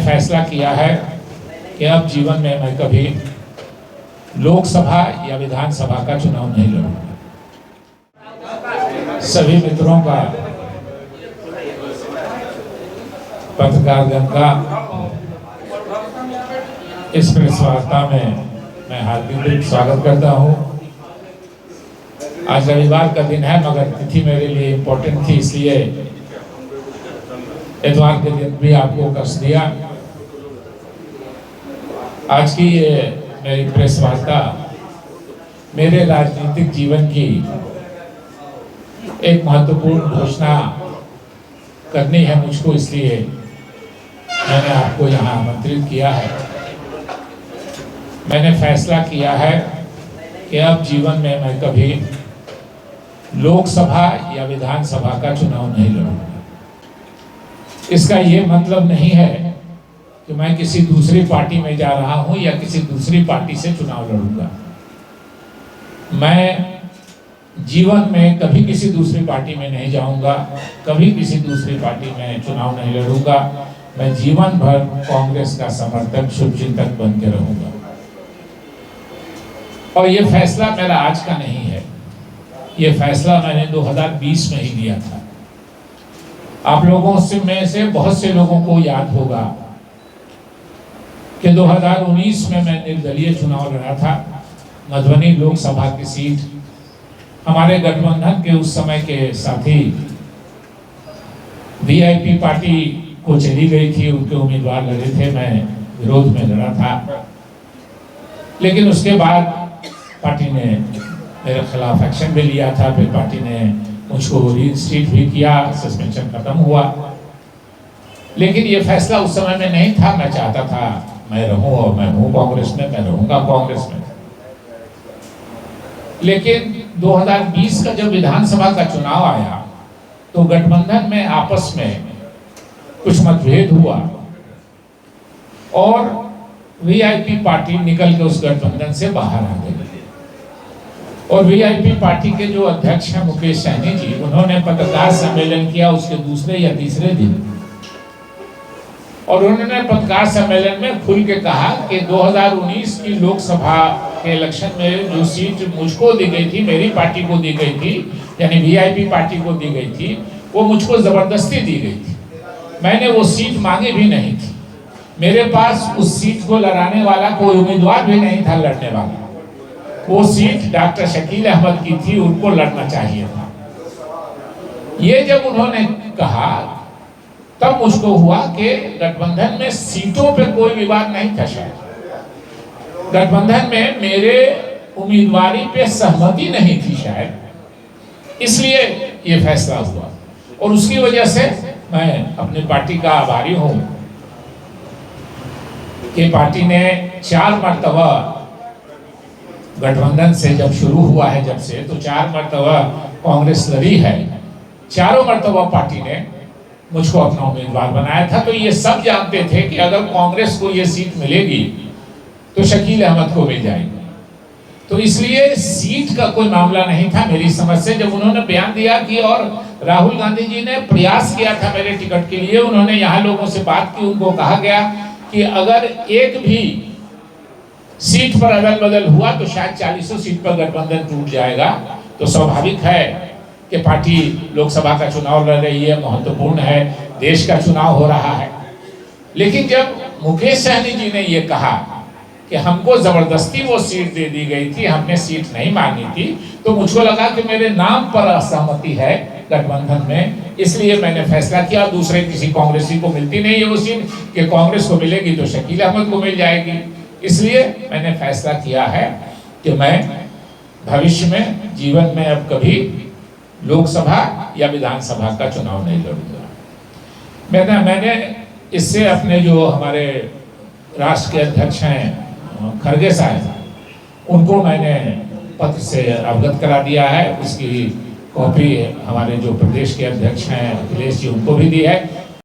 फैसला किया है कि अब जीवन में मैं कभी लोकसभा या विधानसभा का चुनाव नहीं लड़ूंगा। सभी मित्रों का, पत्रकारगण का इस प्रेस वार्ता में मैं हार्दिक स्वागत करता हूं। आज रविवार का दिन है, मगर तिथि मेरे लिए इम्पोर्टेंट थी, इसलिए इतवार के दिन भी आपको कष्ट दिया। आज की ये मेरी प्रेस वार्ता मेरे राजनीतिक जीवन की एक महत्वपूर्ण घोषणा करनी है मुझको, इसलिए मैंने आपको यहाँ आमंत्रित किया है। मैंने फैसला किया है कि अब जीवन में मैं कभी लोकसभा या विधानसभा का चुनाव नहीं लड़ूंगा। इसका ये मतलब नहीं है कि मैं किसी दूसरी पार्टी में जा रहा हूं या किसी दूसरी पार्टी से चुनाव लड़ूंगा। मैं जीवन में कभी किसी दूसरी पार्टी में नहीं जाऊंगा, कभी किसी दूसरी पार्टी में चुनाव नहीं लड़ूंगा। मैं जीवन भर कांग्रेस का समर्थक, शुभचिंतक बन के रहूंगा। और ये फैसला मेरा आज का नहीं है, ये फैसला मैंने 2020 में ही लिया था। आप लोगों में से बहुत से लोगों को याद होगा कि 2019 में मैं निर्दलीय चुनाव लड़ा था। मधुबनी लोकसभा की सीट हमारे गठबंधन के उस समय के साथी वीआईपी पार्टी को चली गई थी, उनके उम्मीदवार लड़े थे, मैं विरोध में लड़ा था। लेकिन उसके बाद पार्टी ने मेरे खिलाफ एक्शन भी लिया था, फिर पार्टी ने मुझको रीइंस्टेट भी किया, सस्पेंशन खत्म हुआ। लेकिन ये फैसला उस समय में नहीं था। मैं चाहता था मैं रहूं, और मैं हूं कांग्रेस में, मैं रहूंगा कांग्रेस में। लेकिन 2020 का जब विधानसभा का चुनाव आया तो गठबंधन में आपस में कुछ मतभेद हुआ और वीआईपी पार्टी निकल के उस गठबंधन से बाहर आ गई। और वीआईपी पार्टी के जो अध्यक्ष हैं मुकेश सहनी जी, उन्होंने पत्रकार सम्मेलन किया उसके दूसरे या तीसरे दिन, और उन्होंने पत्रकार सम्मेलन में खुल के कहा कि 2019 की लोकसभा के इलेक्शन में जो सीट मुझको दी गई थी, मेरी पार्टी को दी गई थी, यानी वीआईपी पार्टी को दी गई थी, वो मुझको जबरदस्ती दी गई थी। मैंने वो सीट मांगी भी नहीं थी। मेरे पास उस सीट को लड़ाने वाला कोई उम्मीदवार भी नहीं था लड़ने वाला। वो सीट डॉक्टर शकील अहमद की थी, उनको लड़ना चाहिए था। ये जब उन्होंने कहा तब मुझको हुआ कि गठबंधन में सीटों पे कोई विवाद नहीं था। शायद गठबंधन में मेरे उम्मीदवारी पे सहमति नहीं थी शायद, इसलिए ये फैसला हुआ। और उसकी वजह से मैं अपनी पार्टी का आभारी हूं कि पार्टी ने 4 मरतबा गठबंधन से जब शुरू हुआ है, जब से तो 4 मरतबा कांग्रेस लड़ी है। चारों मरतबा पार्टी ने मुझको अपना उम्मीदवार बनाया था। तो ये सब जानते थे कि अगर कांग्रेस को ये सीट मिलेगी तो शकील अहमद को मिल जाएगी। तो इसलिए सीट का कोई मामला नहीं था मेरी समझ से। जब उन्होंने बयान दिया कि, और राहुल गांधी जी ने प्रयास किया था मेरे टिकट के लिए, उन्होंने यहाँ लोगों से बात की, उनको कहा गया कि अगर एक भी सीट पर अदल बदल हुआ तो शायद 40 सीट पर गठबंधन टूट जाएगा। तो स्वाभाविक है कि पार्टी लोकसभा का चुनाव लड़ रही है, महत्वपूर्ण है, देश का चुनाव हो रहा है। लेकिन जब मुकेश सहनी जी ने ये कहा कि हमको जबरदस्ती वो सीट दे दी गई थी, हमने सीट नहीं मांगी थी, तो मुझको लगा कि मेरे नाम पर असहमति है गठबंधन में, इसलिए मैंने फैसला किया। दूसरे किसी कांग्रेसी को मिलती नहीं है वो सीट, कि कांग्रेस को मिलेगी तो शकील अहमद को मिल जाएगी। इसलिए मैंने फैसला किया है कि मैं भविष्य में जीवन में अब कभी लोकसभा या विधानसभा का चुनाव नहीं लड़ूंगा। मैंने इससे अपने जो हमारे राष्ट्र के अध्यक्ष हैं खड़गे साहब, उनको मैंने पत्र से अवगत करा दिया है। उसकी कॉपी हमारे जो प्रदेश के अध्यक्ष हैं अखिलेश जी, उनको भी दी है।